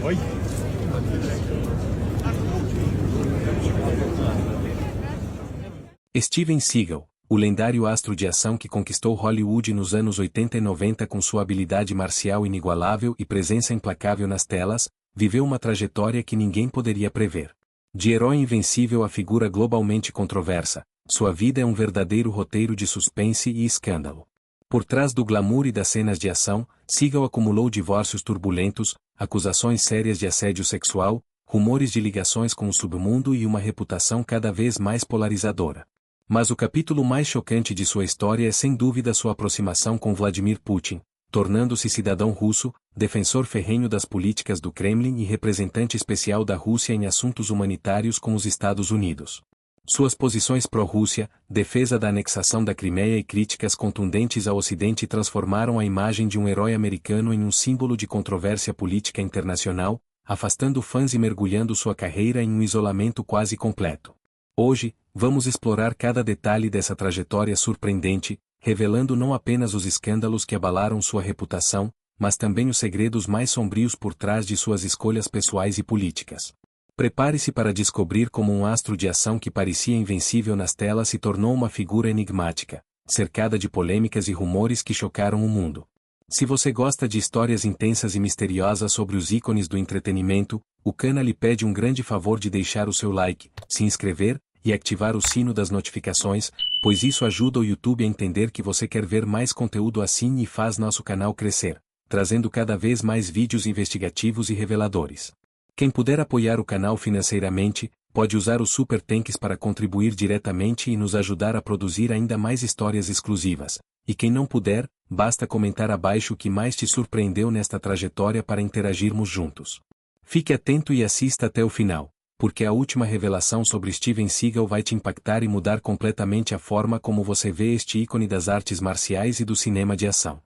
Oi? Steven Seagal, o lendário astro de ação que conquistou Hollywood nos anos 80 e 90 com sua habilidade marcial inigualável e presença implacável nas telas, viveu uma trajetória que ninguém poderia prever. De herói invencível a figura globalmente controversa, sua vida é um verdadeiro roteiro de suspense e escândalo. Por trás do glamour e das cenas de ação, Seagal acumulou divórcios turbulentos, acusações sérias de assédio sexual, rumores de ligações com o submundo e uma reputação cada vez mais polarizadora. Mas o capítulo mais chocante de sua história é sem dúvida sua aproximação com Vladimir Putin, tornando-se cidadão russo, defensor ferrenho das políticas do Kremlin e representante especial da Rússia em assuntos humanitários com os Estados Unidos. Suas posições pró-Rússia, defesa da anexação da Crimeia e críticas contundentes ao Ocidente transformaram a imagem de um herói americano em um símbolo de controvérsia política internacional, afastando fãs e mergulhando sua carreira em um isolamento quase completo. Hoje, vamos explorar cada detalhe dessa trajetória surpreendente, revelando não apenas os escândalos que abalaram sua reputação, mas também os segredos mais sombrios por trás de suas escolhas pessoais e políticas. Prepare-se para descobrir como um astro de ação que parecia invencível nas telas se tornou uma figura enigmática, cercada de polêmicas e rumores que chocaram o mundo. Se você gosta de histórias intensas e misteriosas sobre os ícones do entretenimento, o canal lhe pede um grande favor de deixar o seu like, se inscrever e ativar o sino das notificações, pois isso ajuda o YouTube a entender que você quer ver mais conteúdo assim e faz nosso canal crescer, trazendo cada vez mais vídeos investigativos e reveladores. Quem puder apoiar o canal financeiramente, pode usar o Super Thanks para contribuir diretamente e nos ajudar a produzir ainda mais histórias exclusivas. E quem não puder, basta comentar abaixo o que mais te surpreendeu nesta trajetória para interagirmos juntos. Fique atento e assista até o final, porque a última revelação sobre Steven Seagal vai te impactar e mudar completamente a forma como você vê este ícone das artes marciais e do cinema de ação.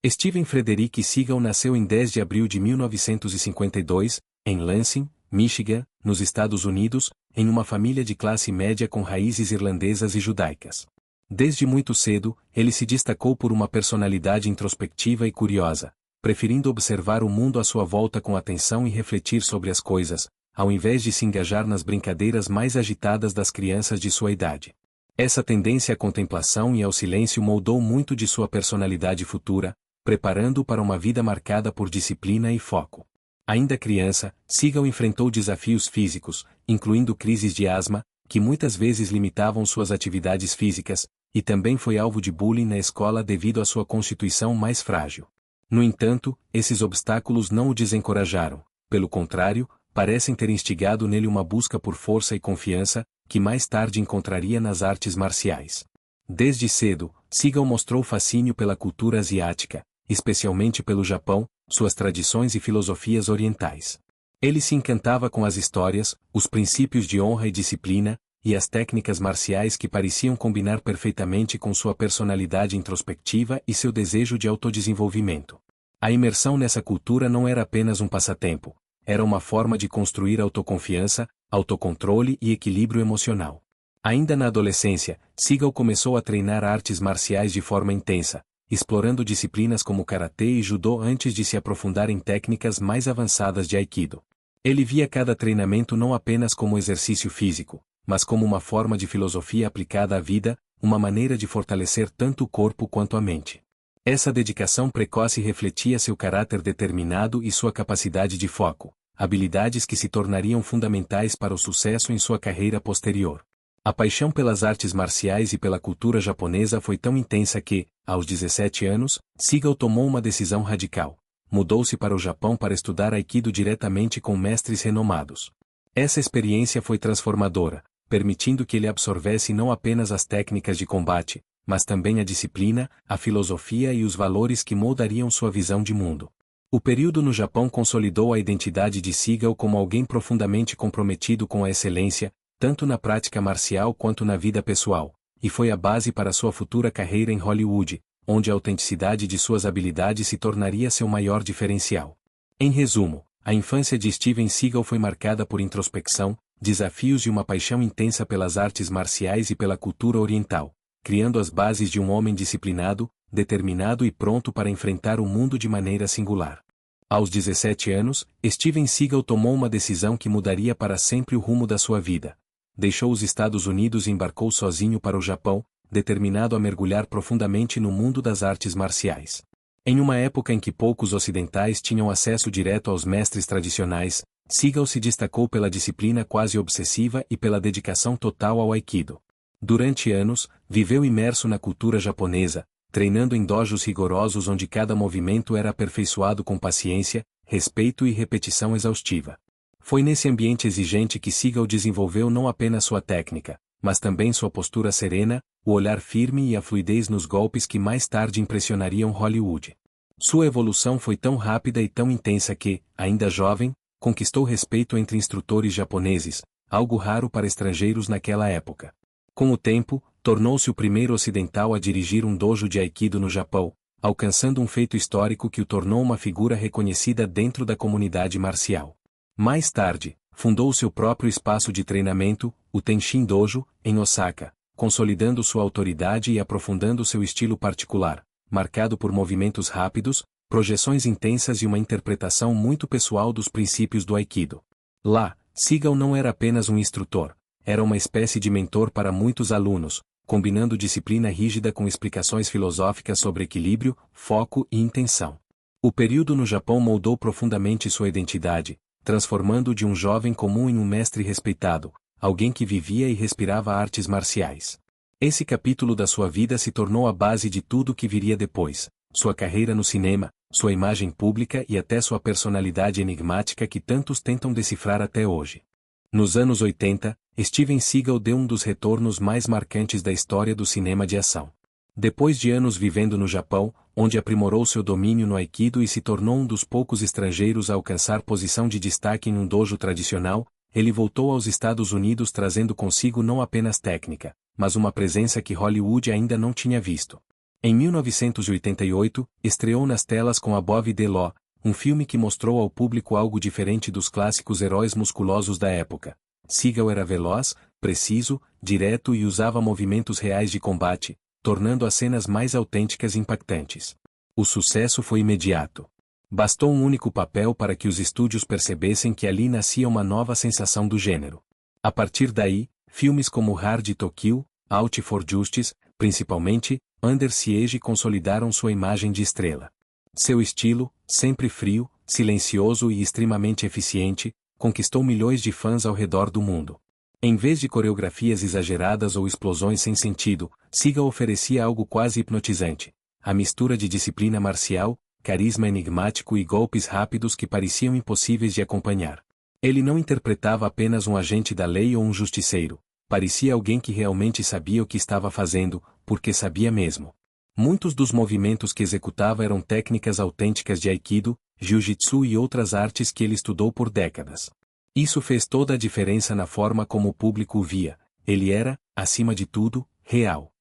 Steven Frederick Seagal nasceu em 10 de abril de 1952, em Lansing, Michigan, nos Estados Unidos, em uma família de classe média com raízes irlandesas e judaicas. Desde muito cedo, ele se destacou por uma personalidade introspectiva e curiosa, preferindo observar o mundo à sua volta com atenção e refletir sobre as coisas, ao invés de se engajar nas brincadeiras mais agitadas das crianças de sua idade. Essa tendência à contemplação e ao silêncio moldou muito de sua personalidade futura, preparando-o para uma vida marcada por disciplina e foco. Ainda criança, Seagal enfrentou desafios físicos, incluindo crises de asma, que muitas vezes limitavam suas atividades físicas, e também foi alvo de bullying na escola devido à sua constituição mais frágil. No entanto, esses obstáculos não o desencorajaram, pelo contrário, parecem ter instigado nele uma busca por força e confiança, que mais tarde encontraria nas artes marciais. Desde cedo, Seagal mostrou fascínio pela cultura asiática, especialmente pelo Japão, suas tradições e filosofias orientais. Ele se encantava com as histórias, os princípios de honra e disciplina, e as técnicas marciais que pareciam combinar perfeitamente com sua personalidade introspectiva e seu desejo de autodesenvolvimento. A imersão nessa cultura não era apenas um passatempo, era uma forma de construir autoconfiança, autocontrole e equilíbrio emocional. Ainda na adolescência, Seagal começou a treinar artes marciais de forma intensa, explorando disciplinas como karatê e judô antes de se aprofundar em técnicas mais avançadas de aikido. Ele via cada treinamento não apenas como exercício físico, mas como uma forma de filosofia aplicada à vida, uma maneira de fortalecer tanto o corpo quanto a mente. Essa dedicação precoce refletia seu caráter determinado e sua capacidade de foco, habilidades que se tornariam fundamentais para o sucesso em sua carreira posterior. A paixão pelas artes marciais e pela cultura japonesa foi tão intensa que, aos 17 anos, Seagal tomou uma decisão radical. Mudou-se para o Japão para estudar Aikido diretamente com mestres renomados. Essa experiência foi transformadora, permitindo que ele absorvesse não apenas as técnicas de combate, mas também a disciplina, a filosofia e os valores que moldariam sua visão de mundo. O período no Japão consolidou a identidade de Seagal como alguém profundamente comprometido com a excelência, tanto na prática marcial quanto na vida pessoal, e foi a base para sua futura carreira em Hollywood, onde a autenticidade de suas habilidades se tornaria seu maior diferencial. Em resumo, a infância de Steven Seagal foi marcada por introspecção, desafios e uma paixão intensa pelas artes marciais e pela cultura oriental, criando as bases de um homem disciplinado, determinado e pronto para enfrentar o mundo de maneira singular. Aos 17 anos, Steven Seagal tomou uma decisão que mudaria para sempre o rumo da sua vida. Deixou os Estados Unidos e embarcou sozinho para o Japão, determinado a mergulhar profundamente no mundo das artes marciais. Em uma época em que poucos ocidentais tinham acesso direto aos mestres tradicionais, Seagal se destacou pela disciplina quase obsessiva e pela dedicação total ao Aikido. Durante anos, viveu imerso na cultura japonesa, treinando em dojos rigorosos onde cada movimento era aperfeiçoado com paciência, respeito e repetição exaustiva. Foi nesse ambiente exigente que Seagal desenvolveu não apenas sua técnica, mas também sua postura serena, o olhar firme e a fluidez nos golpes que mais tarde impressionariam Hollywood. Sua evolução foi tão rápida e tão intensa que, ainda jovem, conquistou respeito entre instrutores japoneses, algo raro para estrangeiros naquela época. Com o tempo, tornou-se o primeiro ocidental a dirigir um dojo de Aikido no Japão, alcançando um feito histórico que o tornou uma figura reconhecida dentro da comunidade marcial. Mais tarde, fundou seu próprio espaço de treinamento, o Tenshin Dojo, em Osaka, consolidando sua autoridade e aprofundando seu estilo particular, marcado por movimentos rápidos, projeções intensas e uma interpretação muito pessoal dos princípios do Aikido. Lá, Seagal não era apenas um instrutor, era uma espécie de mentor para muitos alunos, combinando disciplina rígida com explicações filosóficas sobre equilíbrio, foco e intenção. O período no Japão moldou profundamente sua identidade, transformando-o de um jovem comum em um mestre respeitado, alguém que vivia e respirava artes marciais. Esse capítulo da sua vida se tornou a base de tudo o que viria depois, sua carreira no cinema, sua imagem pública e até sua personalidade enigmática que tantos tentam decifrar até hoje. Nos anos 80, Steven Seagal deu um dos retornos mais marcantes da história do cinema de ação. Depois de anos vivendo no Japão, onde aprimorou seu domínio no Aikido e se tornou um dos poucos estrangeiros a alcançar posição de destaque em um dojo tradicional, ele voltou aos Estados Unidos trazendo consigo não apenas técnica, mas uma presença que Hollywood ainda não tinha visto. Em 1988, estreou nas telas com Above the Law, um filme que mostrou ao público algo diferente dos clássicos heróis musculosos da época. Seagal era veloz, preciso, direto e usava movimentos reais de combate, tornando as cenas mais autênticas e impactantes. O sucesso foi imediato. Bastou um único papel para que os estúdios percebessem que ali nascia uma nova sensação do gênero. A partir daí, filmes como Hard to Kill, Out for Justice, principalmente, Under Siege consolidaram sua imagem de estrela. Seu estilo, sempre frio, silencioso e extremamente eficiente, conquistou milhões de fãs ao redor do mundo. Em vez de coreografias exageradas ou explosões sem sentido, Seagal oferecia algo quase hipnotizante. A mistura de disciplina marcial, carisma enigmático e golpes rápidos que pareciam impossíveis de acompanhar. Ele não interpretava apenas um agente da lei ou um justiceiro. Parecia alguém que realmente sabia o que estava fazendo, porque sabia mesmo. Muitos dos movimentos que executava eram técnicas autênticas de Aikido, Jiu-Jitsu e outras artes que ele estudou por décadas. Isso fez toda a diferença na forma como o público o via. Ele era, acima de tudo, real.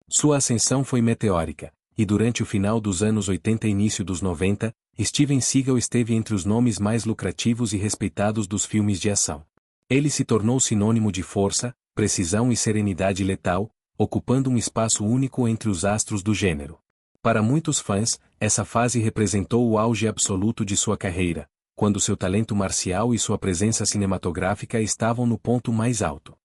Sua ascensão foi meteórica, e durante o final dos anos 80 e início dos 90, Steven Seagal esteve entre os nomes mais lucrativos e respeitados dos filmes de ação. Ele se tornou sinônimo de força, precisão e serenidade letal, ocupando um espaço único entre os astros do gênero. Para muitos fãs, essa fase representou o auge absoluto de sua carreira, quando seu talento marcial e sua presença cinematográfica estavam no ponto mais alto.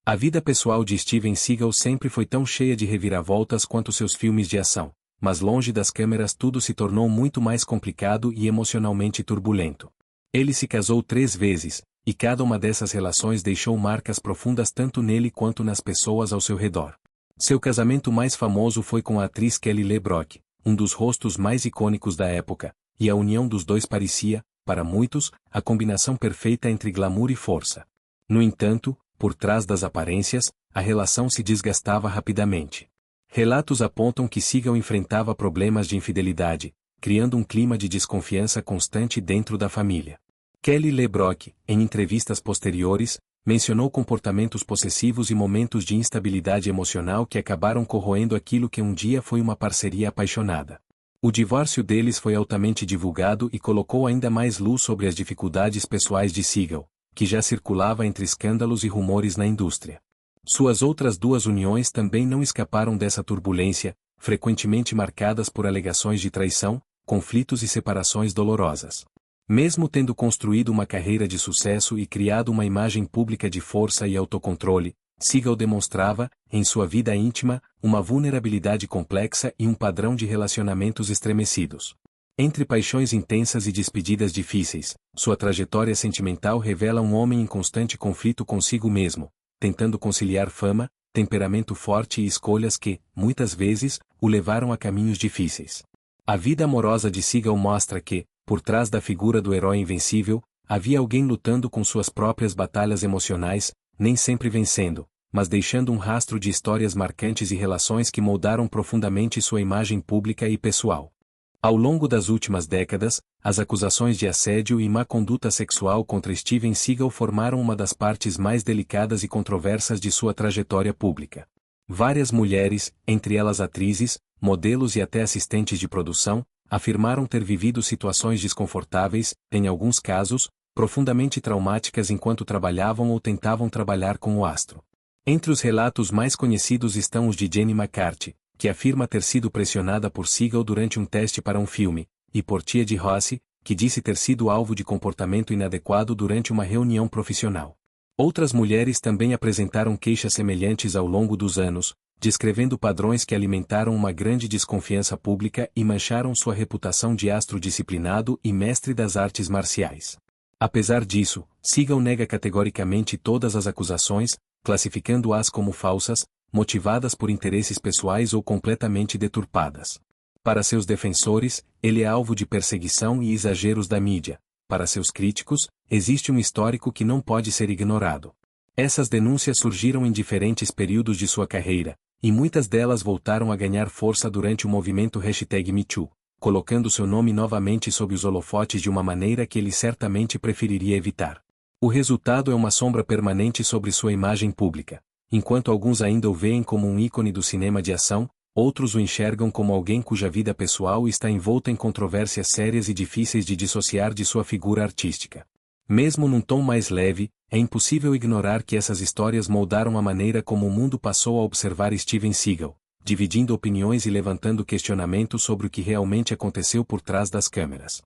A vida pessoal de Steven Seagal sempre foi tão cheia de reviravoltas quanto seus filmes de ação, mas longe das câmeras tudo se tornou muito mais complicado e emocionalmente turbulento. Ele se casou 3 vezes, e cada uma dessas relações deixou marcas profundas tanto nele quanto nas pessoas ao seu redor. Seu casamento mais famoso foi com a atriz Kelly LeBrock, um dos rostos mais icônicos da época, e a união dos dois parecia, para muitos, a combinação perfeita entre glamour e força. No entanto, por trás das aparências, a relação se desgastava rapidamente. Relatos apontam que Seagal enfrentava problemas de infidelidade, criando um clima de desconfiança constante dentro da família. Kelly LeBrock, em entrevistas posteriores, mencionou comportamentos possessivos e momentos de instabilidade emocional que acabaram corroendo aquilo que um dia foi uma parceria apaixonada. O divórcio deles foi altamente divulgado e colocou ainda mais luz sobre as dificuldades pessoais de Seagal, que já circulava entre escândalos e rumores na indústria. Suas outras 2 uniões também não escaparam dessa turbulência, frequentemente marcadas por alegações de traição, conflitos e separações dolorosas. Mesmo tendo construído uma carreira de sucesso e criado uma imagem pública de força e autocontrole, Seagal demonstrava, em sua vida íntima, uma vulnerabilidade complexa e um padrão de relacionamentos estremecidos. Entre paixões intensas e despedidas difíceis, sua trajetória sentimental revela um homem em constante conflito consigo mesmo, tentando conciliar fama, temperamento forte e escolhas que, muitas vezes, o levaram a caminhos difíceis. A vida amorosa de Seagal mostra que, por trás da figura do herói invencível, havia alguém lutando com suas próprias batalhas emocionais, nem sempre vencendo, mas deixando um rastro de histórias marcantes e relações que moldaram profundamente sua imagem pública e pessoal. Ao longo das últimas décadas, as acusações de assédio e má conduta sexual contra Steven Seagal formaram uma das partes mais delicadas e controversas de sua trajetória pública. Várias mulheres, entre elas atrizes, modelos e até assistentes de produção, afirmaram ter vivido situações desconfortáveis, em alguns casos, profundamente traumáticas enquanto trabalhavam ou tentavam trabalhar com o astro. Entre os relatos mais conhecidos estão os de Jenny McCarthy, que afirma ter sido pressionada por Seagal durante um teste para um filme, e por Tia de Rossi, que disse ter sido alvo de comportamento inadequado durante uma reunião profissional. Outras mulheres também apresentaram queixas semelhantes ao longo dos anos, descrevendo padrões que alimentaram uma grande desconfiança pública e mancharam sua reputação de astro disciplinado e mestre das artes marciais. Apesar disso, Seagal nega categoricamente todas as acusações, classificando-as como falsas, motivadas por interesses pessoais ou completamente deturpadas. Para seus defensores, ele é alvo de perseguição e exageros da mídia. Para seus críticos, existe um histórico que não pode ser ignorado. Essas denúncias surgiram em diferentes períodos de sua carreira, e muitas delas voltaram a ganhar força durante o movimento #MeToo, colocando seu nome novamente sob os holofotes de uma maneira que ele certamente preferiria evitar. O resultado é uma sombra permanente sobre sua imagem pública. Enquanto alguns ainda o veem como um ícone do cinema de ação, outros o enxergam como alguém cuja vida pessoal está envolta em controvérsias sérias e difíceis de dissociar de sua figura artística. Mesmo num tom mais leve, é impossível ignorar que essas histórias moldaram a maneira como o mundo passou a observar Steven Seagal, dividindo opiniões e levantando questionamentos sobre o que realmente aconteceu por trás das câmeras.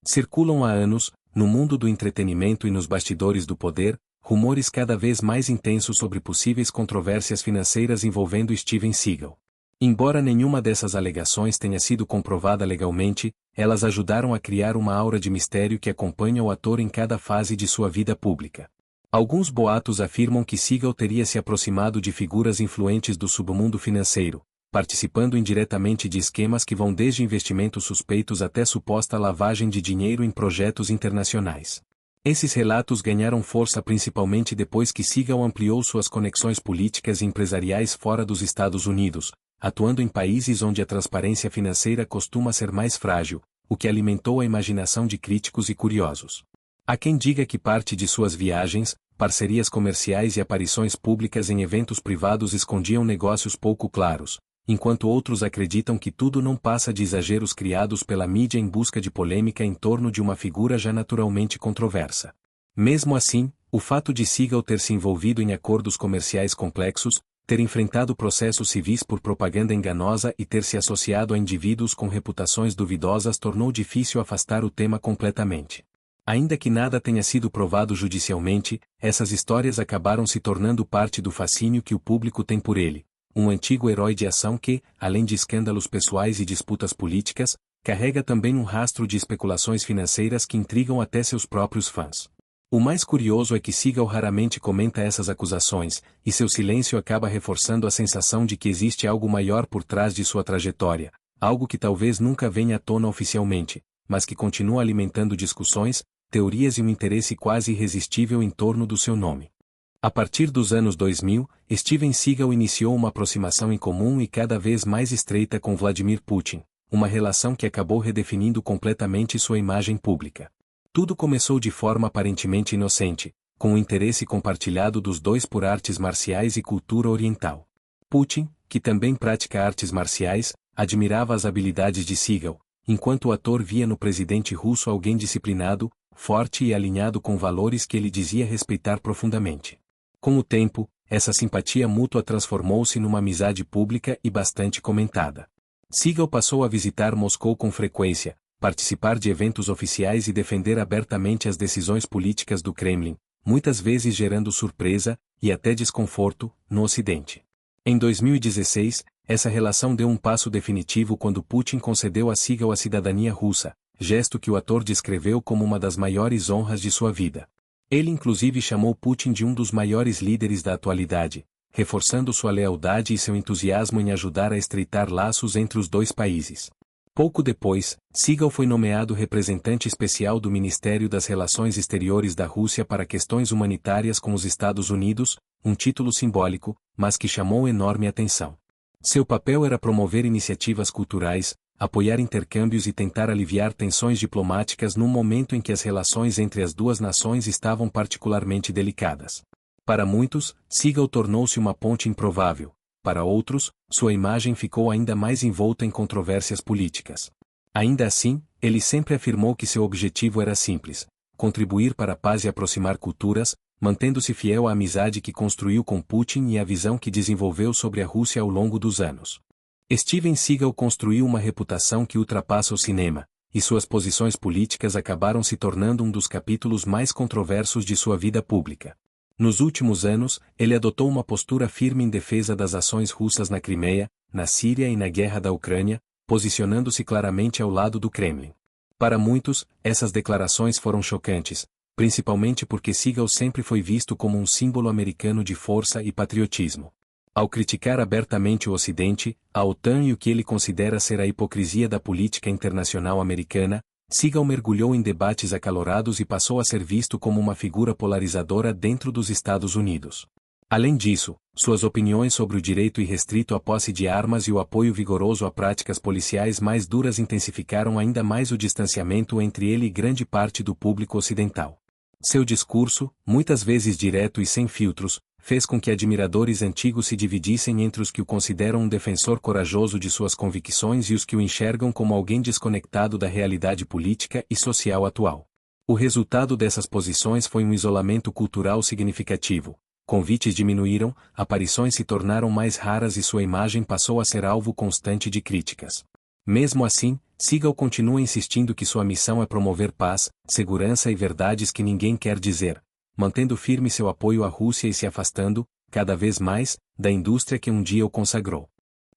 Circulam há anos, no mundo do entretenimento e nos bastidores do poder, rumores cada vez mais intensos sobre possíveis controvérsias financeiras envolvendo Steven Seagal. Embora nenhuma dessas alegações tenha sido comprovada legalmente, elas ajudaram a criar uma aura de mistério que acompanha o ator em cada fase de sua vida pública. Alguns boatos afirmam que Seagal teria se aproximado de figuras influentes do submundo financeiro, participando indiretamente de esquemas que vão desde investimentos suspeitos até suposta lavagem de dinheiro em projetos internacionais. Esses relatos ganharam força principalmente depois que Seagal ampliou suas conexões políticas e empresariais fora dos Estados Unidos, atuando em países onde a transparência financeira costuma ser mais frágil, o que alimentou a imaginação de críticos e curiosos. Há quem diga que parte de suas viagens, parcerias comerciais e aparições públicas em eventos privados escondiam negócios pouco claros, enquanto outros acreditam que tudo não passa de exageros criados pela mídia em busca de polêmica em torno de uma figura já naturalmente controversa. Mesmo assim, o fato de Seagal ter se envolvido em acordos comerciais complexos, ter enfrentado processos civis por propaganda enganosa e ter se associado a indivíduos com reputações duvidosas tornou difícil afastar o tema completamente. Ainda que nada tenha sido provado judicialmente, essas histórias acabaram se tornando parte do fascínio que o público tem por ele, um antigo herói de ação que, além de escândalos pessoais e disputas políticas, carrega também um rastro de especulações financeiras que intrigam até seus próprios fãs. O mais curioso é que Seagal raramente comenta essas acusações, e seu silêncio acaba reforçando a sensação de que existe algo maior por trás de sua trajetória, algo que talvez nunca venha à tona oficialmente, mas que continua alimentando discussões, teorias e um interesse quase irresistível em torno do seu nome. A partir dos anos 2000, Steven Seagal iniciou uma aproximação em comum e cada vez mais estreita com Vladimir Putin, uma relação que acabou redefinindo completamente sua imagem pública. Tudo começou de forma aparentemente inocente, com o interesse compartilhado dos dois por artes marciais e cultura oriental. Putin, que também pratica artes marciais, admirava as habilidades de Seagal, enquanto o ator via no presidente russo alguém disciplinado, forte e alinhado com valores que ele dizia respeitar profundamente. Com o tempo, essa simpatia mútua transformou-se numa amizade pública e bastante comentada. Seagal passou a visitar Moscou com frequência, participar de eventos oficiais e defender abertamente as decisões políticas do Kremlin, muitas vezes gerando surpresa, e até desconforto, no Ocidente. Em 2016, essa relação deu um passo definitivo quando Putin concedeu a Seagal a cidadania russa, gesto que o ator descreveu como uma das maiores honras de sua vida. Ele inclusive chamou Putin de um dos maiores líderes da atualidade, reforçando sua lealdade e seu entusiasmo em ajudar a estreitar laços entre os dois países. Pouco depois, Seagal foi nomeado representante especial do Ministério das Relações Exteriores da Rússia para questões humanitárias com os Estados Unidos, um título simbólico, mas que chamou enorme atenção. Seu papel era promover iniciativas culturais, apoiar intercâmbios e tentar aliviar tensões diplomáticas num momento em que as relações entre as duas nações estavam particularmente delicadas. Para muitos, Seagal tornou-se uma ponte improvável. Para outros, sua imagem ficou ainda mais envolta em controvérsias políticas. Ainda assim, ele sempre afirmou que seu objetivo era simples: contribuir para a paz e aproximar culturas, mantendo-se fiel à amizade que construiu com Putin e à visão que desenvolveu sobre a Rússia ao longo dos anos. Steven Seagal construiu uma reputação que ultrapassa o cinema, e suas posições políticas acabaram se tornando um dos capítulos mais controversos de sua vida pública. Nos últimos anos, ele adotou uma postura firme em defesa das ações russas na Crimeia, na Síria e na guerra da Ucrânia, posicionando-se claramente ao lado do Kremlin. Para muitos, essas declarações foram chocantes, principalmente porque Seagal sempre foi visto como um símbolo americano de força e patriotismo. Ao criticar abertamente o Ocidente, a OTAN e o que ele considera ser a hipocrisia da política internacional americana, Seagal mergulhou em debates acalorados e passou a ser visto como uma figura polarizadora dentro dos Estados Unidos. Além disso, suas opiniões sobre o direito irrestrito à posse de armas e o apoio vigoroso a práticas policiais mais duras intensificaram ainda mais o distanciamento entre ele e grande parte do público ocidental. Seu discurso, muitas vezes direto e sem filtros, fez com que admiradores antigos se dividissem entre os que o consideram um defensor corajoso de suas convicções e os que o enxergam como alguém desconectado da realidade política e social atual. O resultado dessas posições foi um isolamento cultural significativo. Convites diminuíram, aparições se tornaram mais raras e sua imagem passou a ser alvo constante de críticas. Mesmo assim, Seagal continua insistindo que sua missão é promover paz, segurança e verdades que ninguém quer dizer, mantendo firme seu apoio à Rússia e se afastando, cada vez mais, da indústria que um dia o consagrou.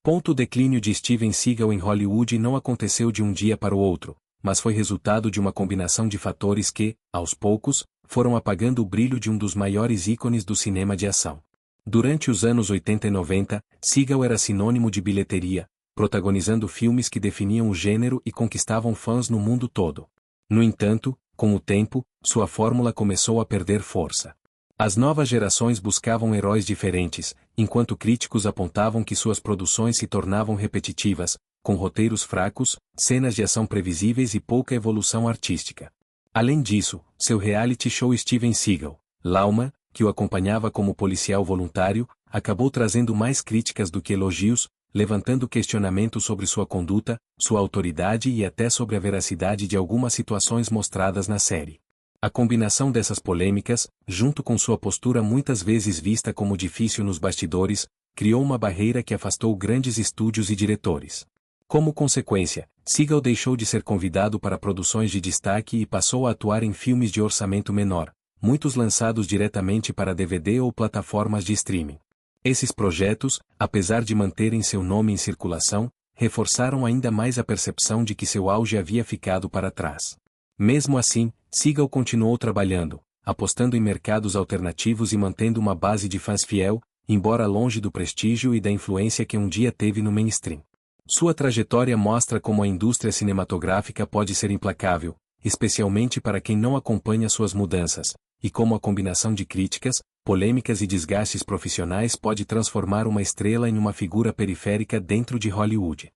O declínio de Steven Seagal em Hollywood não aconteceu de um dia para o outro, mas foi resultado de uma combinação de fatores que, aos poucos, foram apagando o brilho de um dos maiores ícones do cinema de ação. Durante os anos 80 e 90, Seagal era sinônimo de bilheteria, protagonizando filmes que definiam o gênero e conquistavam fãs no mundo todo. No entanto, com o tempo, sua fórmula começou a perder força. As novas gerações buscavam heróis diferentes, enquanto críticos apontavam que suas produções se tornavam repetitivas, com roteiros fracos, cenas de ação previsíveis e pouca evolução artística. Além disso, seu reality show Steven Seagal, Lauma, que o acompanhava como policial voluntário, acabou trazendo mais críticas do que elogios, levantando questionamentos sobre sua conduta, sua autoridade e até sobre a veracidade de algumas situações mostradas na série. A combinação dessas polêmicas, junto com sua postura muitas vezes vista como difícil nos bastidores, criou uma barreira que afastou grandes estúdios e diretores. Como consequência, Seagal deixou de ser convidado para produções de destaque e passou a atuar em filmes de orçamento menor, muitos lançados diretamente para DVD ou plataformas de streaming. Esses projetos, apesar de manterem seu nome em circulação, reforçaram ainda mais a percepção de que seu auge havia ficado para trás. Mesmo assim, Seagal continuou trabalhando, apostando em mercados alternativos e mantendo uma base de fãs fiel, embora longe do prestígio e da influência que um dia teve no mainstream. Sua trajetória mostra como a indústria cinematográfica pode ser implacável, especialmente para quem não acompanha suas mudanças, e como a combinação de críticas, polêmicas e desgastes profissionais pode transformar uma estrela em uma figura periférica dentro de Hollywood.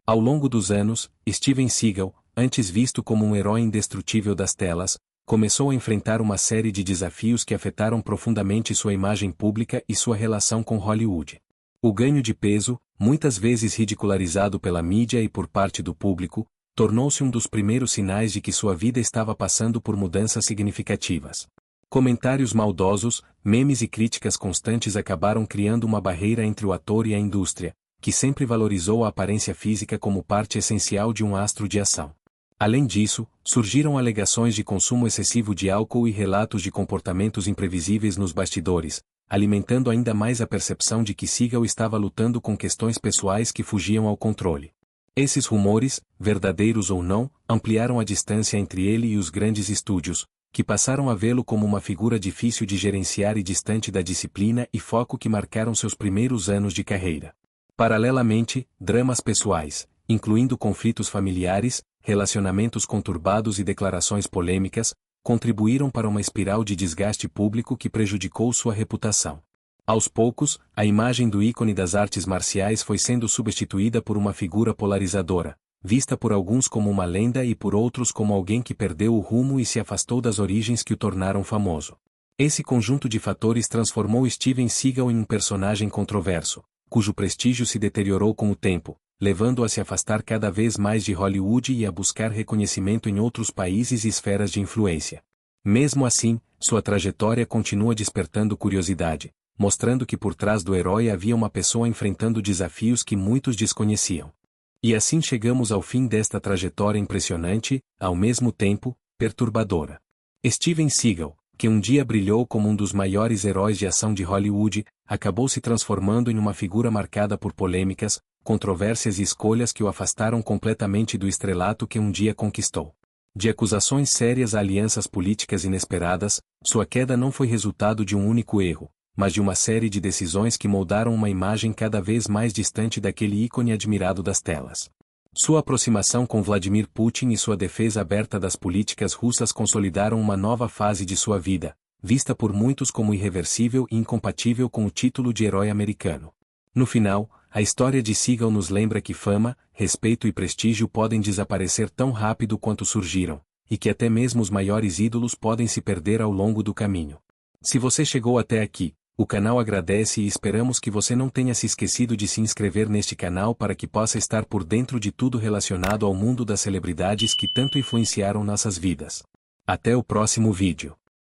Ao longo dos anos, Steven Seagal, antes visto como um herói indestrutível das telas, começou a enfrentar uma série de desafios que afetaram profundamente sua imagem pública e sua relação com Hollywood. O ganho de peso, muitas vezes ridicularizado pela mídia e por parte do público, tornou-se um dos primeiros sinais de que sua vida estava passando por mudanças significativas. Comentários maldosos, memes e críticas constantes acabaram criando uma barreira entre o ator e a indústria, que sempre valorizou a aparência física como parte essencial de um astro de ação. Além disso, surgiram alegações de consumo excessivo de álcool e relatos de comportamentos imprevisíveis nos bastidores, alimentando ainda mais a percepção de que Seagal estava lutando com questões pessoais que fugiam ao controle. Esses rumores, verdadeiros ou não, ampliaram a distância entre ele e os grandes estúdios, que passaram a vê-lo como uma figura difícil de gerenciar e distante da disciplina e foco que marcaram seus primeiros anos de carreira. Paralelamente, dramas pessoais, incluindo conflitos familiares, relacionamentos conturbados e declarações polêmicas, contribuíram para uma espiral de desgaste público que prejudicou sua reputação. Aos poucos, a imagem do ícone das artes marciais foi sendo substituída por uma figura polarizadora, vista por alguns como uma lenda e por outros como alguém que perdeu o rumo e se afastou das origens que o tornaram famoso. Esse conjunto de fatores transformou Steven Seagal em um personagem controverso, cujo prestígio se deteriorou com o tempo, levando-o a se afastar cada vez mais de Hollywood e a buscar reconhecimento em outros países e esferas de influência. Mesmo assim, sua trajetória continua despertando curiosidade, mostrando que por trás do herói havia uma pessoa enfrentando desafios que muitos desconheciam. E assim chegamos ao fim desta trajetória impressionante, ao mesmo tempo, perturbadora. Steven Seagal, que um dia brilhou como um dos maiores heróis de ação de Hollywood, acabou se transformando em uma figura marcada por polêmicas, controvérsias e escolhas que o afastaram completamente do estrelato que um dia conquistou. De acusações sérias a alianças políticas inesperadas, sua queda não foi resultado de um único erro, mas de uma série de decisões que moldaram uma imagem cada vez mais distante daquele ícone admirado das telas. Sua aproximação com Vladimir Putin e sua defesa aberta das políticas russas consolidaram uma nova fase de sua vida, vista por muitos como irreversível e incompatível com o título de herói americano. No final, a história de Seagal nos lembra que fama, respeito e prestígio podem desaparecer tão rápido quanto surgiram, e que até mesmo os maiores ídolos podem se perder ao longo do caminho. Se você chegou até aqui, o canal agradece e esperamos que você não tenha se esquecido de se inscrever neste canal para que possa estar por dentro de tudo relacionado ao mundo das celebridades que tanto influenciaram nossas vidas. Até o próximo vídeo.